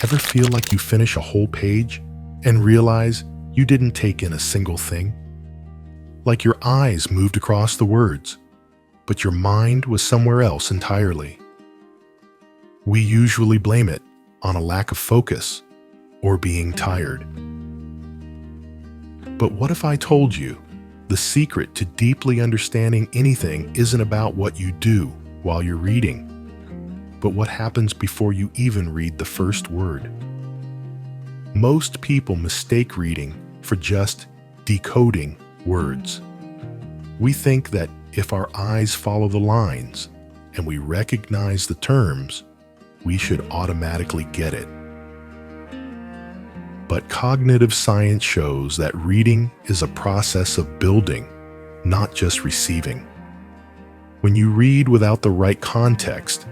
Ever feel like you finish a whole page and realize you didn't take in a single thing? Like your eyes moved across the words, but your mind was somewhere else entirely. We usually blame it on a lack of focus or being tired. But what if I told you the secret to deeply understanding anything isn't about what you do while you're reading, but what happens before you even read the first word? Most people mistake reading for just decoding words. We think that if our eyes follow the lines and we recognize the terms, we should automatically get it. But cognitive science shows that reading is a process of building, not just receiving. When you read without the right context,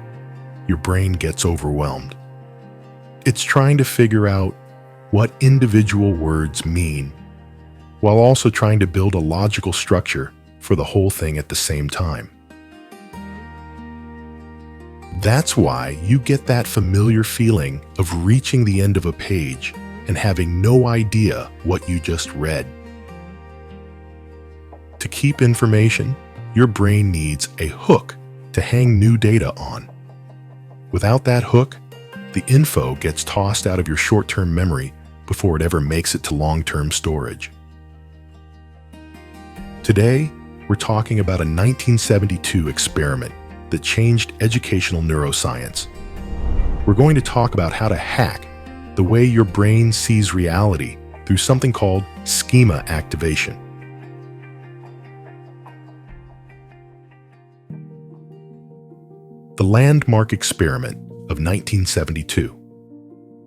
your brain gets overwhelmed. It's trying to figure out what individual words mean, while also trying to build a logical structure for the whole thing at the same time. That's why you get that familiar feeling of reaching the end of a page and having no idea what you just read. To keep information, your brain needs a hook to hang new data on. Without that hook, the info gets tossed out of your short-term memory before it ever makes it to long-term storage. Today, we're talking about a 1972 experiment that changed educational neuroscience. We're going to talk about how to hack the way your brain sees reality through something called schema activation. The landmark experiment of 1972.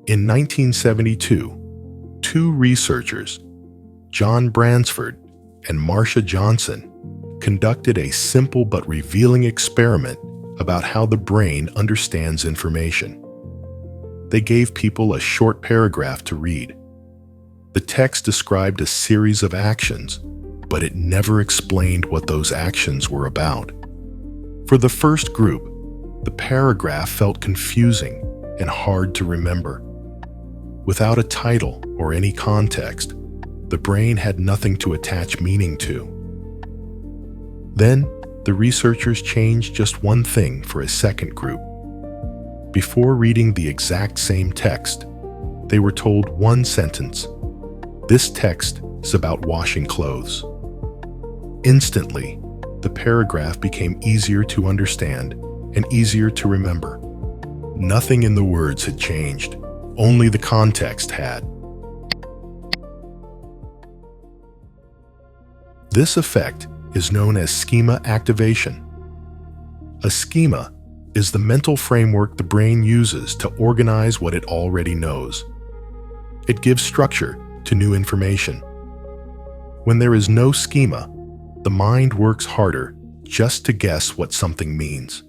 In 1972, two researchers, John Bransford and Marcia Johnson, conducted a simple but revealing experiment about how the brain understands information. They gave people a short paragraph to read. The text described a series of actions, but it never explained what those actions were about. For the first group, the paragraph felt confusing and hard to remember. Without a title or any context, the brain had nothing to attach meaning to. Then, the researchers changed just one thing for a second group. Before reading the exact same text, they were told one sentence: "This text is about washing clothes." Instantly, the paragraph became easier to understand and easier to remember. Nothing in the words had changed, only the context had. This effect is known as schema activation. A schema is the mental framework the brain uses to organize what it already knows. It gives structure to new information. When there is no schema, the mind works harder just to guess what something means.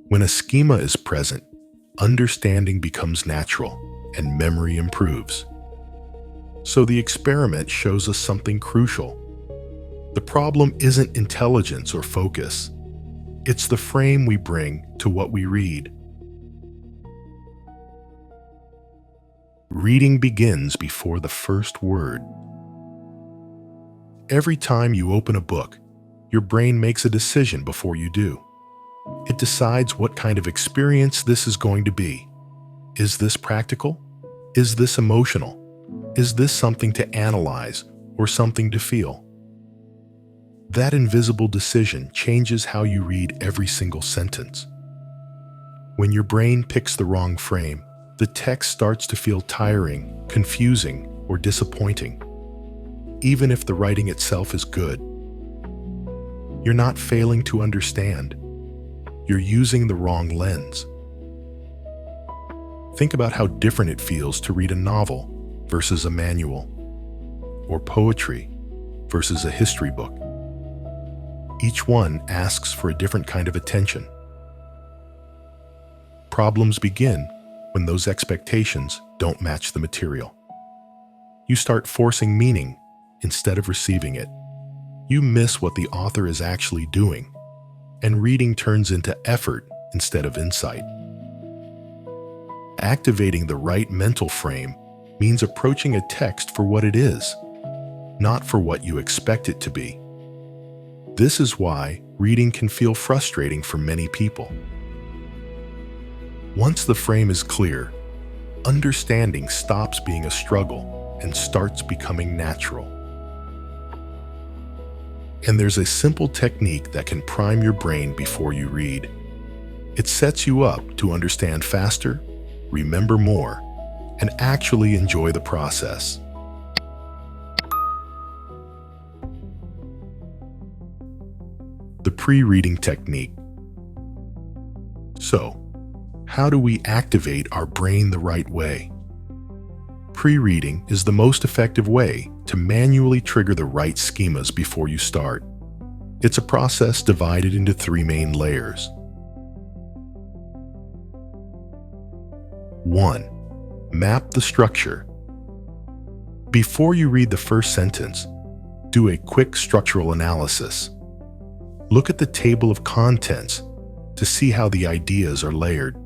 When a schema is present, understanding becomes natural and memory improves. So the experiment shows us something crucial. The problem isn't intelligence or focus. It's the frame we bring to what we read. Reading begins before the first word. Every time you open a book, your brain makes a decision before you do. It decides what kind of experience this is going to be. Is this practical? Is this emotional? Is this something to analyze or something to feel? That invisible decision changes how you read every single sentence. When your brain picks the wrong frame, the text starts to feel tiring, confusing, or disappointing. Even if the writing itself is good, you're not failing to understand. You're using the wrong lens. Think about how different it feels to read a novel versus a manual, or poetry versus a history book. Each one asks for a different kind of attention. Problems begin when those expectations don't match the material. You start forcing meaning instead of receiving it. You miss what the author is actually doing, and reading turns into effort instead of insight. Activating the right mental frame means approaching a text for what it is, not for what you expect it to be. This is why reading can feel frustrating for many people. Once the frame is clear, understanding stops being a struggle and starts becoming natural. And there's a simple technique that can prime your brain before you read. It sets you up to understand faster, remember more, and actually enjoy the process. The pre-reading technique. So, how do we activate our brain the right way? Pre-reading is the most effective way to manually trigger the right schemas before you start. It's a process divided into 3 main layers. 1. Map the structure. Before you read the first sentence, do a quick structural analysis. Look at the table of contents to see how the ideas are layered.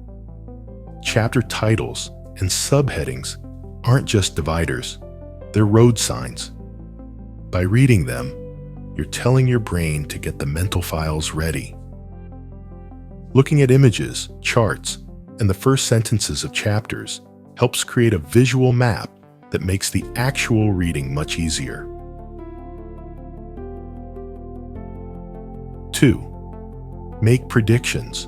Chapter titles and subheadings aren't just dividers, they're road signs. By reading them, you're telling your brain to get the mental files ready. Looking at images, charts, and the first sentences of chapters helps create a visual map that makes the actual reading much easier. 2. Make predictions.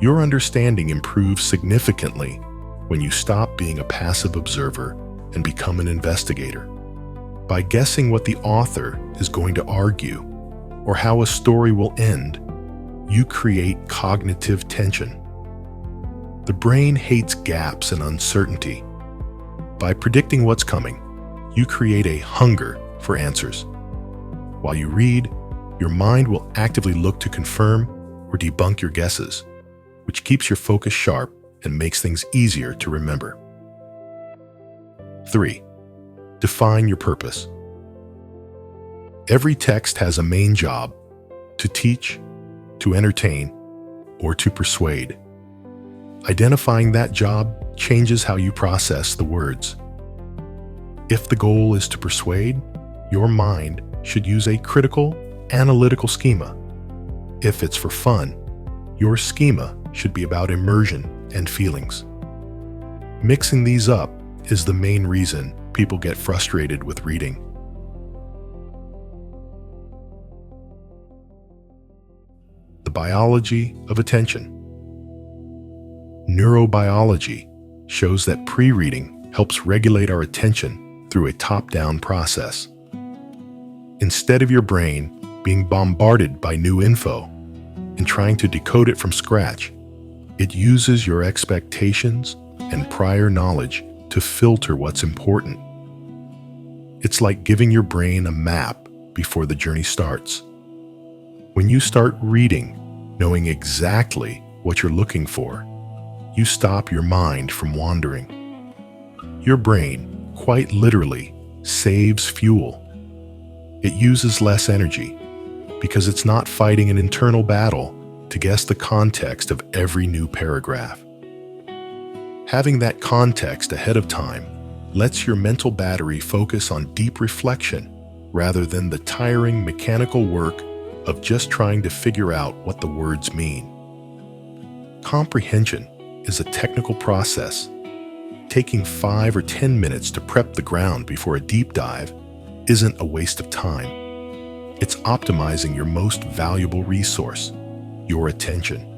Your understanding improves significantly when you stop being a passive observer and become an investigator. By guessing what the author is going to argue or how a story will end, you create cognitive tension. The brain hates gaps and uncertainty. By predicting what's coming, you create a hunger for answers. While you read, your mind will actively look to confirm or debunk your guesses, which keeps your focus sharp and makes things easier to remember. 3. Define your purpose. Every text has a main job: to teach, to entertain, or to persuade. Identifying that job changes how you process the words. If the goal is to persuade, your mind should use a critical, analytical schema. If it's for fun, your schema should be about immersion and feelings. Mixing these up is the main reason people get frustrated with reading. The biology of attention. Neurobiology shows that pre-reading helps regulate our attention through a top-down process. Instead of your brain being bombarded by new info and trying to decode it from scratch, it uses your expectations and prior knowledge to filter what's important. It's like giving your brain a map before the journey starts. When you start reading, knowing exactly what you're looking for, you stop your mind from wandering. Your brain, quite literally, saves fuel. It uses less energy because it's not fighting an internal battle to guess the context of every new paragraph. Having that context ahead of time lets your mental battery focus on deep reflection rather than the tiring mechanical work of just trying to figure out what the words mean. Comprehension is a technical process. Taking 5 or 10 minutes to prep the ground before a deep dive isn't a waste of time. It's optimizing your most valuable resource, your attention.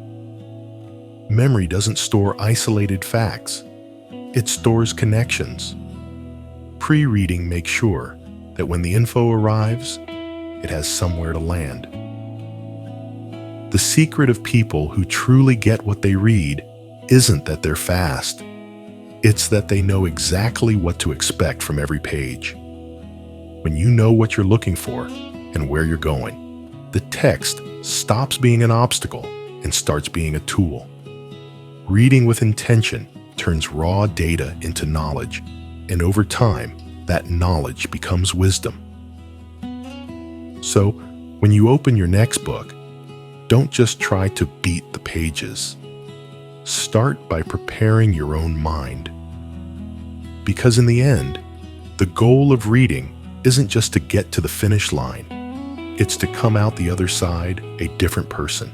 Memory doesn't store isolated facts. It stores connections. Pre-reading makes sure that when the info arrives, it has somewhere to land. The secret of people who truly get what they read isn't that they're fast. It's that they know exactly what to expect from every page. When you know what you're looking for and where you're going, the text stops being an obstacle and starts being a tool. Reading with intention turns raw data into knowledge, and over time, that knowledge becomes wisdom. So, when you open your next book, don't just try to beat the pages. start by preparing your own mind. Because in the end, the goal of reading isn't just to get to the finish line, it's to come out the other side a different person.